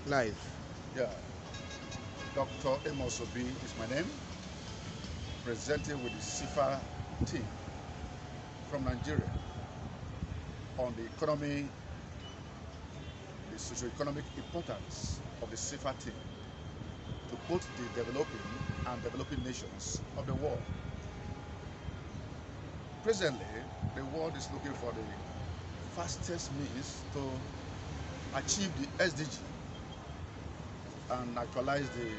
Live. Yeah, Dr. Amos Obi is my name, presenting with the SIFA team from Nigeria on the economy, the socio-economic importance of the SIFA team to both the developing and developing nations of the world. Presently, the world is looking for the fastest means to achieve the SDG and actualize the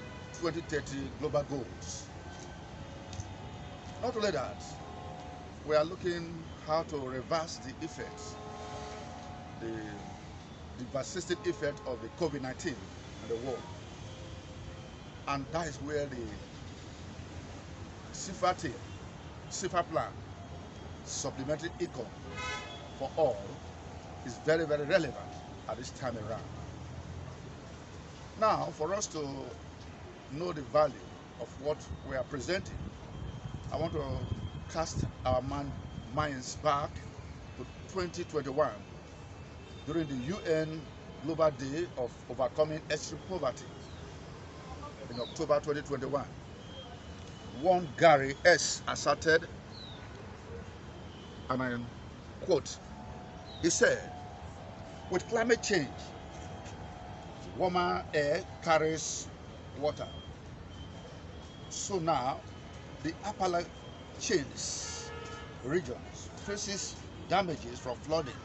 2030 global goals. Not only that, we are looking how to reverse the effects, the devastating effect of the COVID-19 in the world. And that is where the SIFA team, SIFA plan, supplementary income for all is very, very relevant at this time around. Now, for us to know the value of what we are presenting, I want to cast our minds back to 2021 during the UN Global Day of Overcoming Extreme Poverty in October 2021. One Gary S. asserted, and I quote, he said, "With climate change, warmer air carries water. So now, the Appalachians regions faces damages from flooding.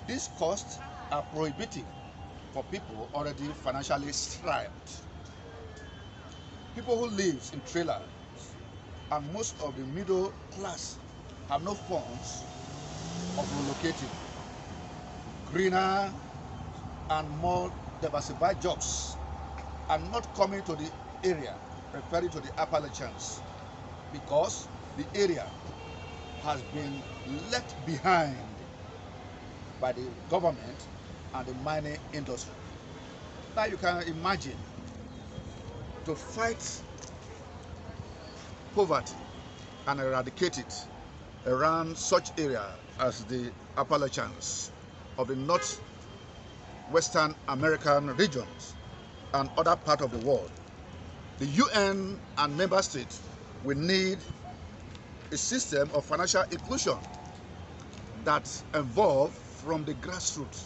These costs are prohibitive for people already financially strapped. People who live in trailers and most of the middle class have no funds of relocating. Greener and more diversified jobs are not coming to the area, referring to the Appalachians, because the area has been left behind by the government and the mining industry." Now you can imagine, to fight poverty and eradicate it around such area as the Appalachians of the northwestern American regions and other parts of the world, the UN and member states will need a system of financial inclusion that involves from the grassroots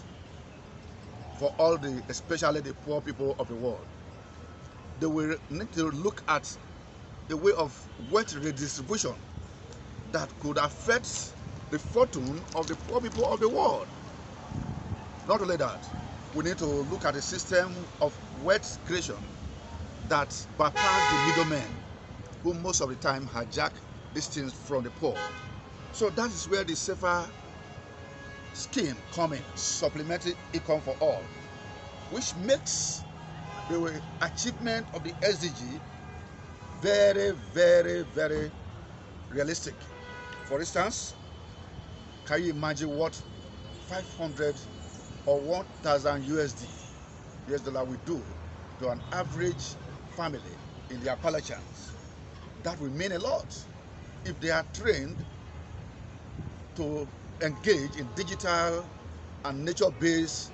for all the, especially the poor people of the world. They will need to look at the way of wealth redistribution that could affect the fortune of the poor people of the world. Not only that, we need to look at a system of wealth creation that bypass the middlemen, who most of the time hijack these things from the poor. So that is where the SIFA scheme comes in, supplementary income for all, which makes the achievement of the SDG very, very, very realistic. For instance, can you imagine what 500 or 1,000 US dollar will do to an average family in the Appalachians? That will mean a lot if they are trained to engage in digital and nature-based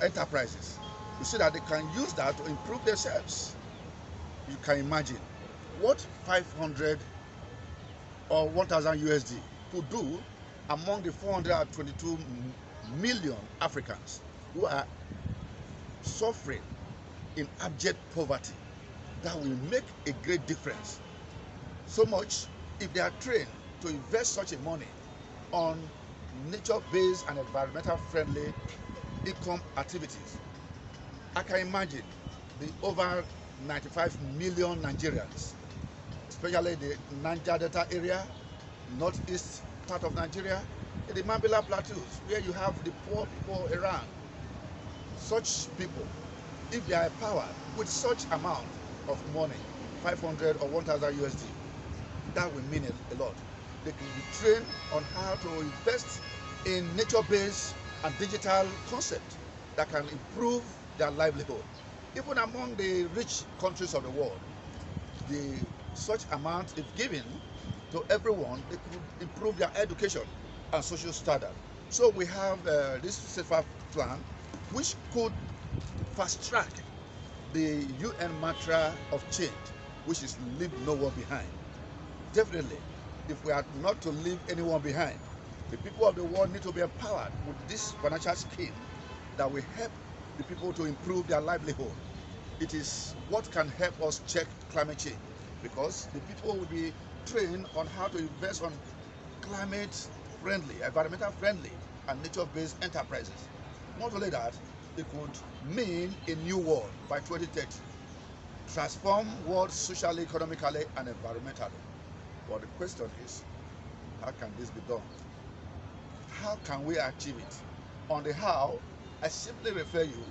enterprises. You see that they can use that to improve themselves. You can imagine what 500 or 1,000 USD could do among the 422 million Africans who are suffering in abject poverty. That will make a great difference. So much if they are trained to invest such a money on nature-based and environmental-friendly income activities. I can imagine the over 95 million Nigerians, especially the Niger Delta area, northeast part of Nigeria, in the Mambila plateaus, where you have the poor people around. Such people, if they are empowered with such amount of money, 500 or 1,000 USD, that will mean a lot. They can be trained on how to invest in nature-based and digital concepts that can improve their livelihood. Even among the rich countries of the world, such amount, if given to everyone, they could improve their education and social standard. So we have this SIFA plan, which could fast track the UN mantra of change, which is leave no one behind. Definitely, if we are not to leave anyone behind, the people of the world need to be empowered with this financial scheme that will help the people to improve their livelihood. It is what can help us check climate change, because the people will be trained on how to invest on climate-friendly, environmental-friendly, and nature-based enterprises. Not only that, it could mean a new world by 2030, transform world socially, economically, and environmentally. But the question is, how can this be done? How can we achieve it? On the how, I simply refer you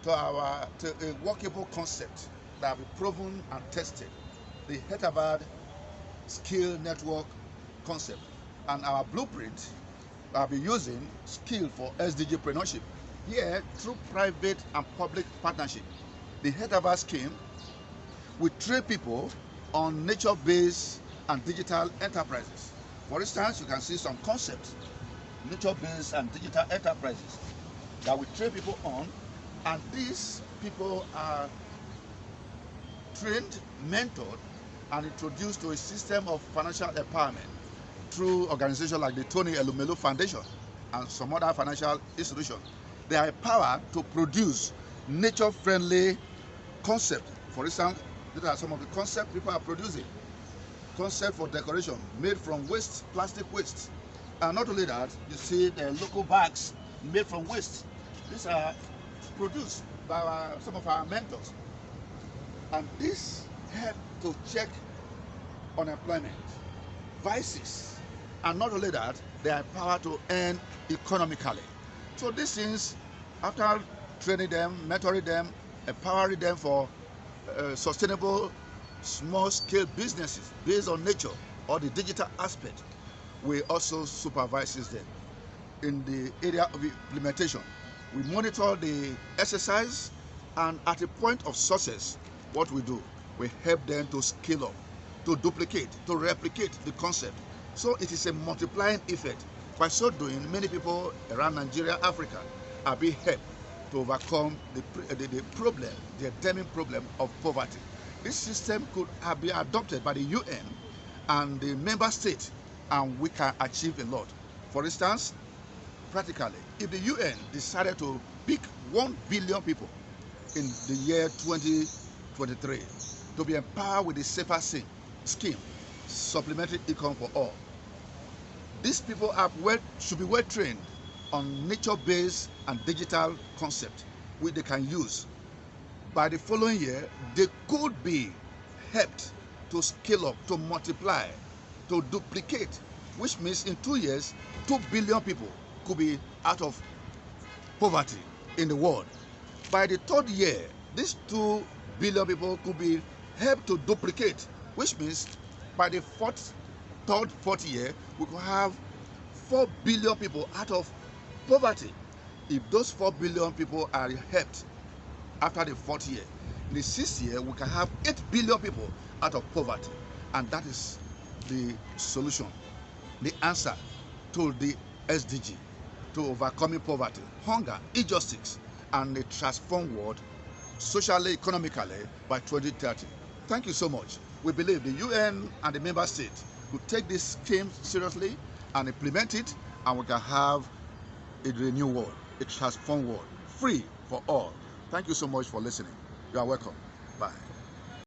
to a workable concept that will be proven and tested, the Hlpf skill network concept. And our blueprint I'll be using skill for SDG preneurship. Here, through private and public partnership, the Hlpf scheme will train people on nature-based and digital enterprises. For instance, you can see some concepts, nature-based and digital enterprises, that we train people on, and these people are trained, mentored, and introduced to a system of financial empowerment through organizations like the Tony Elumelu Foundation and some other financial institutions. They are empowered to produce nature-friendly concepts. For instance, these are some of the concepts people are producing. Concept for decoration made from waste, plastic waste. And not only that, you see the local bags made from waste. These are produced by some of our mentors. And this help to check unemployment, vices, and not only that, they are empowered to earn economically. So these things, after training them, mentoring them, empowering them for sustainable small-scale businesses based on nature or the digital aspect, we also supervises them. In the area of implementation, we monitor the exercise, and at a point of success, what we do, we help them to scale up, to duplicate, to replicate the concept. So it is a multiplying effect. By so doing, many people around Nigeria, Africa, are being helped to overcome the problem, the endemic problem of poverty. This system could have been adopted by the UN and the member states, and we can achieve a lot. For instance, practically, if the UN decided to pick 1 billion people in the year 2023 to be empowered with the Sifa scheme, supplementary income for all, these people should be well trained on nature-based and digital concepts which they can use. By the following year, they could be helped to scale up, to multiply, to duplicate, which means in 2 years, 2 billion people could be out of poverty in the world. By the 3rd year, these 2 billion people could be helped to duplicate, which means by the 3rd, 4th year, we could have 4 billion people out of poverty. If those 4 billion people are helped after the 4th year, in the 6th year, we can have 8 billion people out of poverty. And that is the solution, the answer to the SDG, to overcoming poverty, hunger, injustice, and a transformed world socially, economically by 2030. Thank you so much. We believe the UN and the member states will take this scheme seriously and implement it, and we can have a renewed world, a transformed world, free for all. Thank you so much for listening. You are welcome. Bye.